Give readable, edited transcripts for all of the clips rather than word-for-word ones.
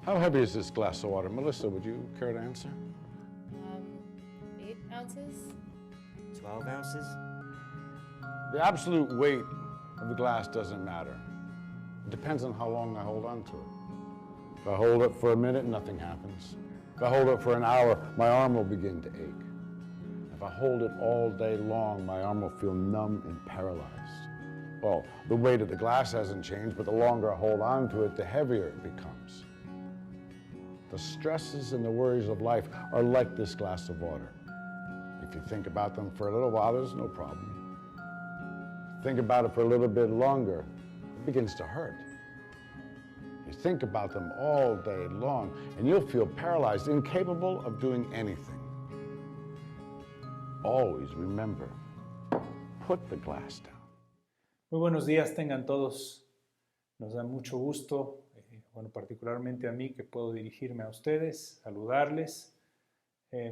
How heavy is this glass of water? Melissa, would you care to answer? 8 ounces. 12 ounces? The absolute weight of the glass doesn't matter. It depends on how long I hold on to it. If I hold it for a minute, nothing happens. If I hold it for an hour, my arm will begin to ache. If I hold it all day long, my arm will feel numb and paralyzed. Well, the weight of the glass hasn't changed, but the longer I hold on to it, the heavier it becomes. The stresses and the worries of life are like this glass of water. If you think about them for a little while, there's no problem. Think about it for a little bit longer, it begins to hurt. You think about them all day long, and you'll feel paralyzed, incapable of doing anything. Always remember, put the glass down. Muy buenos días tengan todos. Nos da mucho gusto, particularmente a mí que puedo dirigirme a ustedes, saludarles.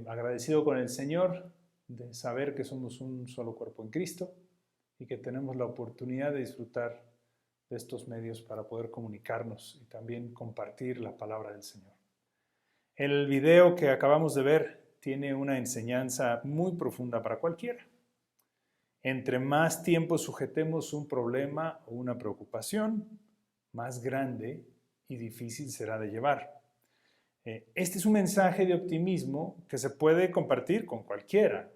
Agradecido con el Señor de saber que somos un solo cuerpo en Cristo y que tenemos la oportunidad de disfrutar de estos medios para poder comunicarnos y también compartir la palabra del Señor. El video que acabamos de ver tiene una enseñanza muy profunda para cualquiera. Entre más tiempo sujetemos un problema o una preocupación, más grande y difícil será de llevar. Este es un mensaje de optimismo que se puede compartir con cualquiera,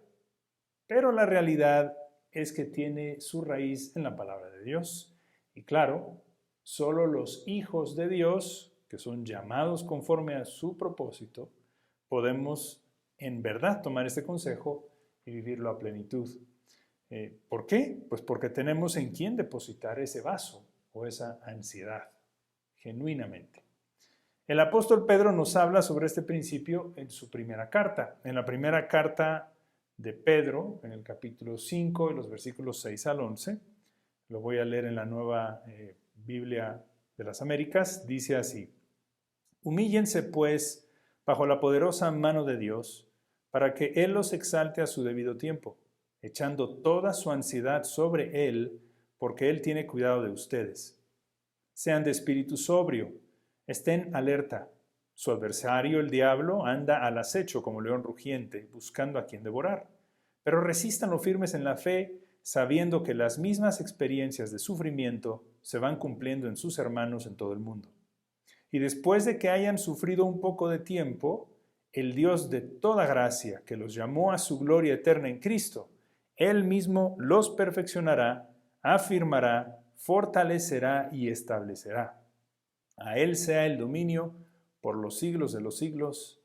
pero la realidad es que tiene su raíz en la palabra de Dios. Y claro, solo los hijos de Dios, que son llamados conforme a su propósito, podemos en verdad tomar este consejo y vivirlo a plenitud. ¿Por qué? Pues porque tenemos en quién depositar ese vaso o esa ansiedad, genuinamente. El apóstol Pedro nos habla sobre este principio en su primera carta. En la primera carta de Pedro, en el capítulo 5, los versículos 6 al 11, lo voy a leer en la nueva Biblia de las Américas, dice así: Humíllense, pues, bajo la poderosa mano de Dios, para que Él los exalte a su debido tiempo, echando toda su ansiedad sobre Él, porque Él tiene cuidado de ustedes. Sean de espíritu sobrio, estén alerta. Su adversario, el diablo, anda al acecho como león rugiente, buscando a quien devorar. Pero resístanlo firmes en la fe, sabiendo que las mismas experiencias de sufrimiento se van cumpliendo en sus hermanos en todo el mundo. Y después de que hayan sufrido un poco de tiempo, el Dios de toda gracia, que los llamó a su gloria eterna en Cristo, Él mismo los perfeccionará, afirmará, fortalecerá y establecerá. A Él sea el dominio por los siglos de los siglos.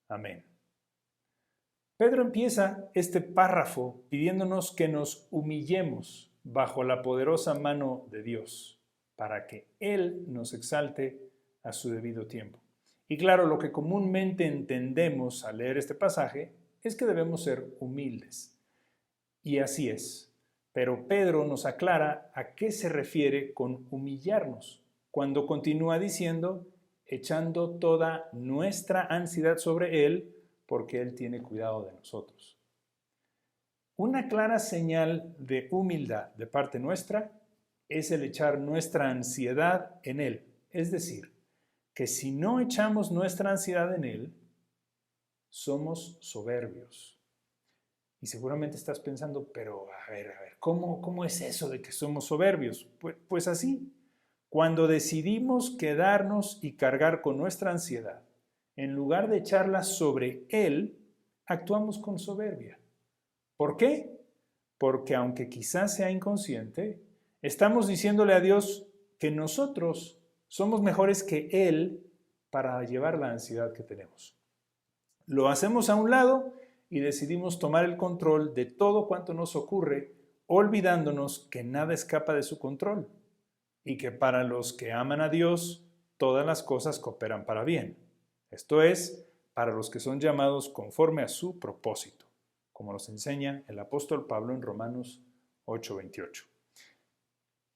Amén. Pedro empieza este párrafo pidiéndonos que nos humillemos bajo la poderosa mano de Dios para que Él nos exalte a su debido tiempo. Y claro, lo que comúnmente entendemos al leer este pasaje es que debemos ser humildes. Y así es. Pero Pedro nos aclara a qué se refiere con humillarnos, cuando continúa diciendo, echando toda nuestra ansiedad sobre Él, porque Él tiene cuidado de nosotros. Una clara señal de humildad de parte nuestra es el echar nuestra ansiedad en Él. Es decir, que si no echamos nuestra ansiedad en Él, somos soberbios. Y seguramente estás pensando, pero a ver, ¿cómo es eso de que somos soberbios? Pues así, cuando decidimos quedarnos y cargar con nuestra ansiedad, en lugar de echarla sobre Él, actuamos con soberbia. ¿Por qué? Porque aunque quizás sea inconsciente, estamos diciéndole a Dios que nosotros somos mejores que Él para llevar la ansiedad que tenemos. Lo hacemos a un lado y decidimos tomar el control de todo cuanto nos ocurre, olvidándonos que nada escapa de su control y que para los que aman a Dios, todas las cosas cooperan para bien. Esto es, para los que son llamados conforme a su propósito, como nos enseña el apóstol Pablo en Romanos 8:28.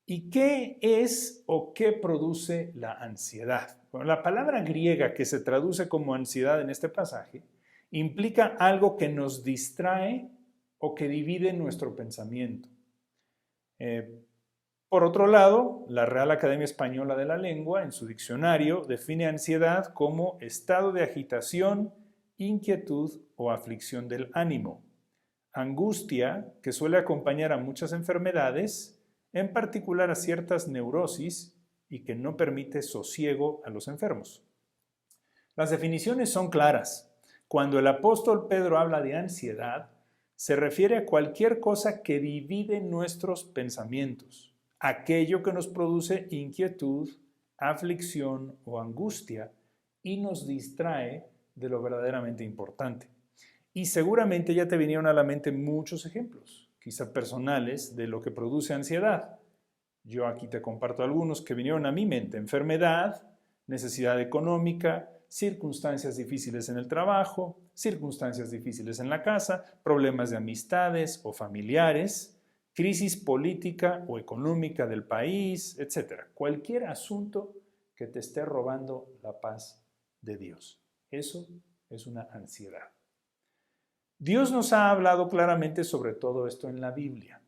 ¿Y qué es o qué produce la ansiedad? Bueno, la palabra griega que se traduce como ansiedad en este pasaje implica algo que nos distrae o que divide nuestro pensamiento. Por otro lado, la Real Academia Española de la Lengua, en su diccionario, define ansiedad como estado de agitación, inquietud o aflicción del ánimo. Angustia, que suele acompañar a muchas enfermedades, en particular a ciertas neurosis, y que no permite sosiego a los enfermos. Las definiciones son claras. Cuando el apóstol Pedro habla de ansiedad, se refiere a cualquier cosa que divide nuestros pensamientos, aquello que nos produce inquietud, aflicción o angustia y nos distrae de lo verdaderamente importante. Y seguramente ya te vinieron a la mente muchos ejemplos, quizá personales, de lo que produce ansiedad. Yo aquí te comparto algunos que vinieron a mi mente: enfermedad, necesidad económica, circunstancias difíciles en el trabajo, circunstancias difíciles en la casa, problemas de amistades o familiares, crisis política o económica del país, etc. Cualquier asunto que te esté robando la paz de Dios. Eso es una ansiedad. Dios nos ha hablado claramente sobre todo esto en la Biblia.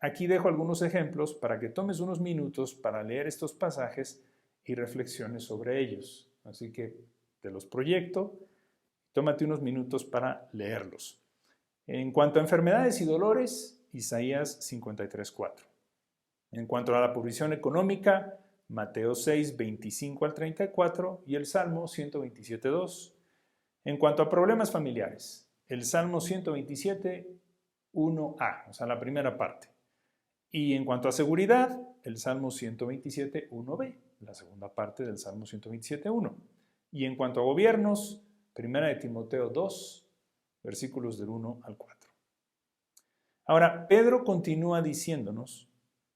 Aquí dejo algunos ejemplos para que tomes unos minutos para leer estos pasajes y reflexiones sobre ellos. Así que te los proyecto, tómate unos minutos para leerlos. En cuanto a enfermedades y dolores, Isaías 53:4. En cuanto a la provisión económica, Mateo 6, 25 al 34 y el Salmo 127:2. En cuanto a problemas familiares, el Salmo 127, 1a, o sea, la primera parte. Y en cuanto a seguridad, el Salmo 127, 1b, la segunda parte del Salmo 127, 1. Y en cuanto a gobiernos, 1 de Timoteo 2, versículos del 1 al 4. Ahora, Pedro continúa diciéndonos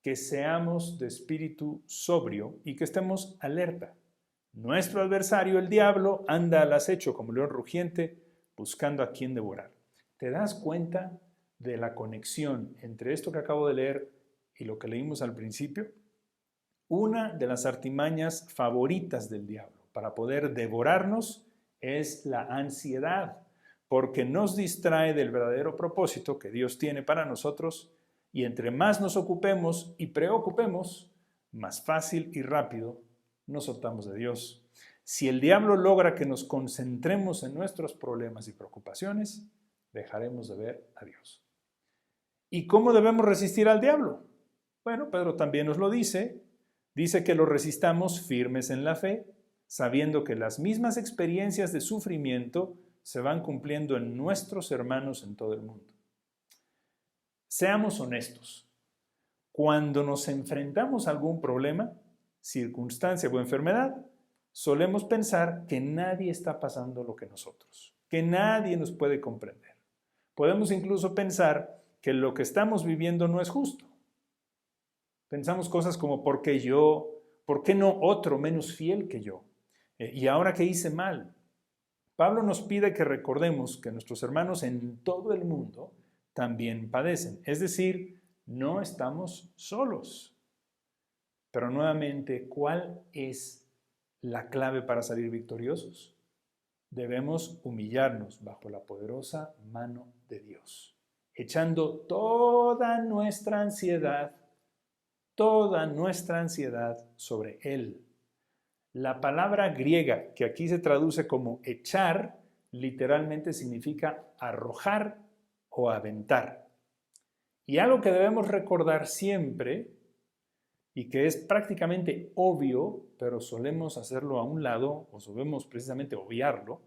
que seamos de espíritu sobrio y que estemos alerta. Nuestro adversario, el diablo, anda al acecho como león rugiente, buscando a quien devorar. ¿Te das cuenta de la conexión entre esto que acabo de leer y lo que leímos al principio? Una de las artimañas favoritas del diablo para poder devorarnos es la ansiedad, porque nos distrae del verdadero propósito que Dios tiene para nosotros, y entre más nos ocupemos y preocupemos, más fácil y rápido nos soltamos de Dios. Si el diablo logra que nos concentremos en nuestros problemas y preocupaciones, dejaremos de ver a Dios. ¿Y cómo debemos resistir al diablo? Bueno, Pedro también nos lo dice. Dice que lo resistamos firmes en la fe, sabiendo que las mismas experiencias de sufrimiento se van cumpliendo en nuestros hermanos en todo el mundo. Seamos honestos. Cuando nos enfrentamos a algún problema, circunstancia o enfermedad, solemos pensar que nadie está pasando lo que nosotros, que nadie nos puede comprender. Podemos incluso pensar que lo que estamos viviendo no es justo. Pensamos cosas como: ¿por qué yo? ¿Por qué no otro menos fiel que yo? ¿Y ahora qué hice mal? Pablo nos pide que recordemos que nuestros hermanos en todo el mundo también padecen. Es decir, no estamos solos. Pero nuevamente, ¿cuál es la clave para salir victoriosos? Debemos humillarnos bajo la poderosa mano de Dios, echando toda nuestra ansiedad sobre Él. La palabra griega, que aquí se traduce como echar, literalmente significa arrojar o aventar. Y algo que debemos recordar siempre, y que es prácticamente obvio, pero solemos hacerlo a un lado, o solemos precisamente obviarlo,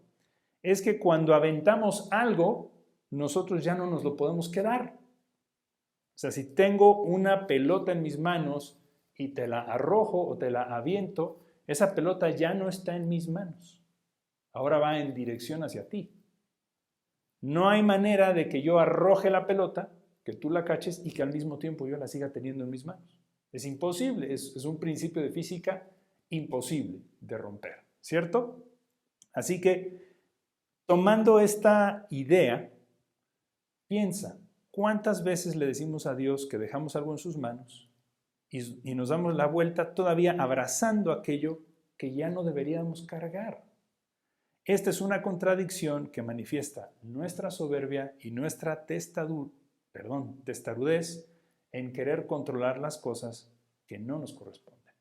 es que cuando aventamos algo, nosotros ya no nos lo podemos quedar. O sea, si tengo una pelota en mis manos y te la arrojo o te la aviento, esa pelota ya no está en mis manos. Ahora va en dirección hacia ti. No hay manera de que yo arroje la pelota, que tú la caches y que al mismo tiempo yo la siga teniendo en mis manos. Es imposible, es un principio de física imposible de romper, ¿cierto? Así que, tomando esta idea, piensa, ¿cuántas veces le decimos a Dios que dejamos algo en sus manos y nos damos la vuelta todavía abrazando aquello que ya no deberíamos cargar? Esta es una contradicción que manifiesta nuestra soberbia y nuestra testarudez en querer controlar las cosas que no nos corresponden.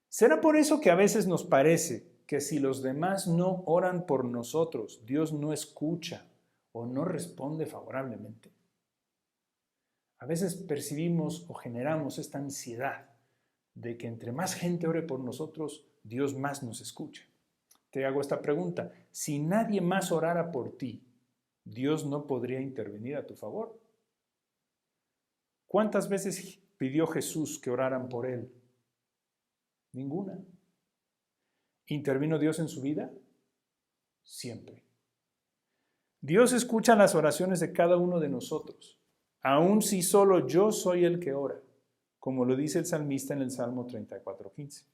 ¿Será por eso que a veces nos parece que si los demás no oran por nosotros, Dios no escucha o no responde favorablemente? A veces percibimos o generamos esta ansiedad de que entre más gente ore por nosotros, Dios más nos escucha. Te hago esta pregunta: si nadie más orara por ti, ¿Dios no podría intervenir a tu favor? ¿Cuántas veces pidió Jesús que oraran por él? Ninguna. ¿Intervino Dios en su vida? Siempre. Dios escucha las oraciones de cada uno de nosotros, aun si solo yo soy el que ora, como lo dice el salmista en el Salmo 34:15.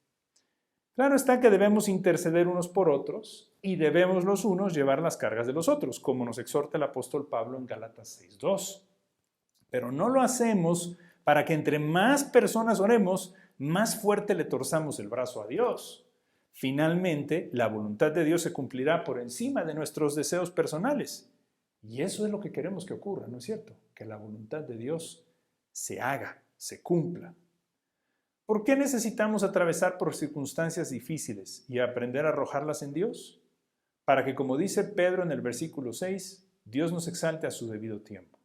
Claro está que debemos interceder unos por otros y debemos los unos llevar las cargas de los otros, como nos exhorta el apóstol Pablo en Gálatas 6:2. Pero no lo hacemos para que entre más personas oremos, más fuerte le torzamos el brazo a Dios. Finalmente, la voluntad de Dios se cumplirá por encima de nuestros deseos personales. Y eso es lo que queremos que ocurra, ¿no es cierto? Que la voluntad de Dios se haga, se cumpla. ¿Por qué necesitamos atravesar por circunstancias difíciles y aprender a arrojarlas en Dios? Para que, como dice Pedro en el versículo 6, Dios nos exalte a su debido tiempo.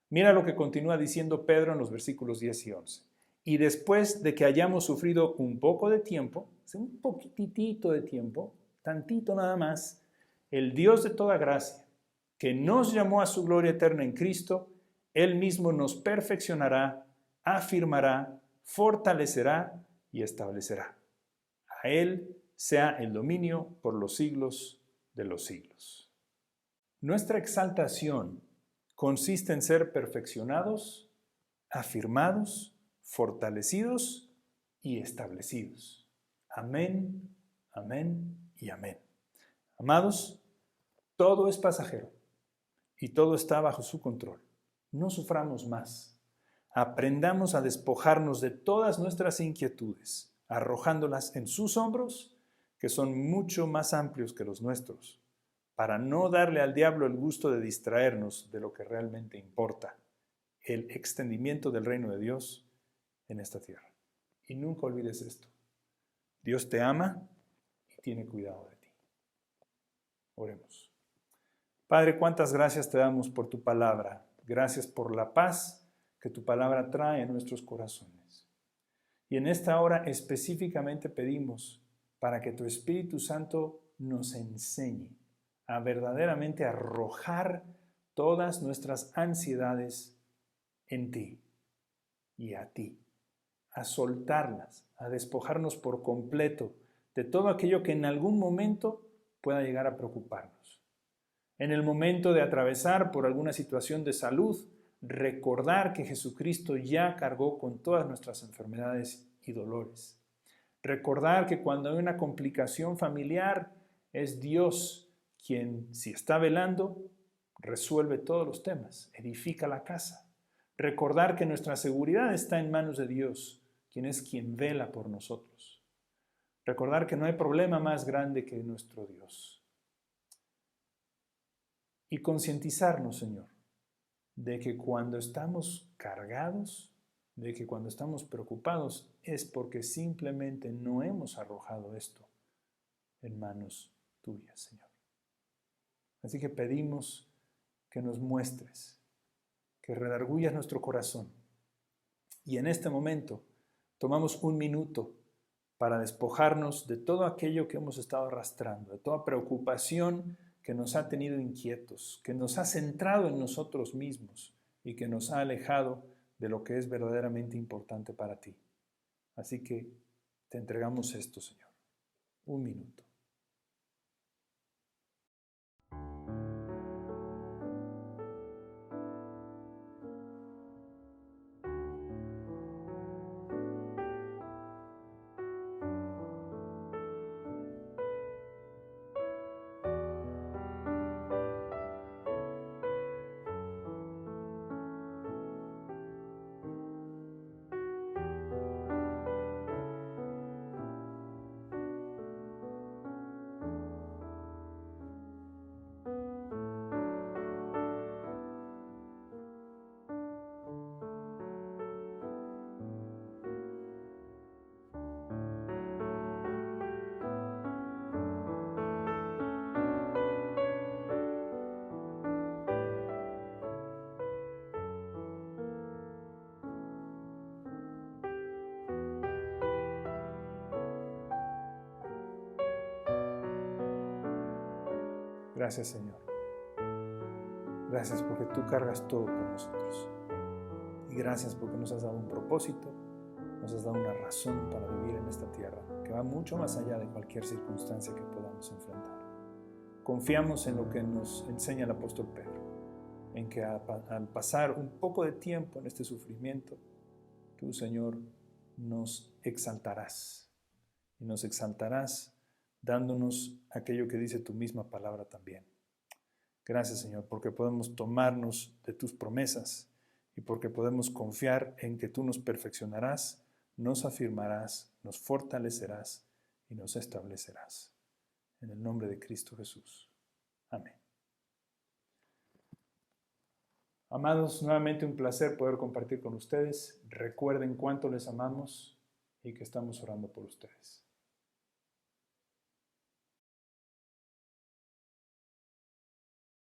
Mira lo que continúa diciendo Pedro en los versículos 10 y 11. Y después de que hayamos sufrido un poco de tiempo, un poquitito de tiempo, tantito nada más, el Dios de toda gracia, que nos llamó a su gloria eterna en Cristo, Él mismo nos perfeccionará, afirmará, fortalecerá y establecerá. A Él sea el dominio por los siglos de los siglos. Nuestra exaltación consiste en ser perfeccionados, afirmados, fortalecidos y establecidos. Amén, amén y amén. Amados, todo es pasajero y todo está bajo su control. No suframos más. Aprendamos a despojarnos de todas nuestras inquietudes, arrojándolas en sus hombros, que son mucho más amplios que los nuestros, para no darle al diablo el gusto de distraernos de lo que realmente importa, el extendimiento del reino de Dios en esta tierra. Y nunca olvides esto: Dios te ama y tiene cuidado de ti. Oremos. Padre, cuántas gracias te damos por tu palabra. Gracias por la paz que tu palabra trae en nuestros corazones. Y en esta hora específicamente pedimos para que tu Espíritu Santo nos enseñe a verdaderamente arrojar todas nuestras ansiedades en ti y a ti, a soltarlas, a despojarnos por completo de todo aquello que en algún momento pueda llegar a preocuparnos. En el momento de atravesar por alguna situación de salud, recordar que Jesucristo ya cargó con todas nuestras enfermedades y dolores. Recordar que cuando hay una complicación familiar, es Dios quien, si está velando, resuelve todos los temas, edifica la casa. Recordar que nuestra seguridad está en manos de Dios, quien es quien vela por nosotros. Recordar que no hay problema más grande que nuestro Dios. Y concientizarnos, Señor, de que cuando estamos cargados, de que cuando estamos preocupados, es porque simplemente no hemos arrojado esto en manos tuyas, Señor. Así que pedimos que nos muestres, que redargullas nuestro corazón. Y en este momento tomamos un minuto para despojarnos de todo aquello que hemos estado arrastrando, de toda preocupación que nos ha tenido inquietos, que nos ha centrado en nosotros mismos y que nos ha alejado de lo que es verdaderamente importante para ti. Así que te entregamos esto, Señor. Un minuto. Gracias, Señor. Gracias porque tú cargas todo por nosotros. Y gracias porque nos has dado un propósito, nos has dado una razón para vivir en esta tierra, que va mucho más allá de cualquier circunstancia que podamos enfrentar. Confiamos en lo que nos enseña el apóstol Pedro, en que al pasar un poco de tiempo en este sufrimiento, tú, Señor, nos exaltarás. Y nos exaltarás dándonos aquello que dice tu misma palabra también. Gracias, Señor, porque podemos tomarnos de tus promesas y porque podemos confiar en que tú nos perfeccionarás, nos afirmarás, nos fortalecerás y nos establecerás. En el nombre de Cristo Jesús. Amén. Amados, nuevamente un placer poder compartir con ustedes. Recuerden cuánto les amamos y que estamos orando por ustedes.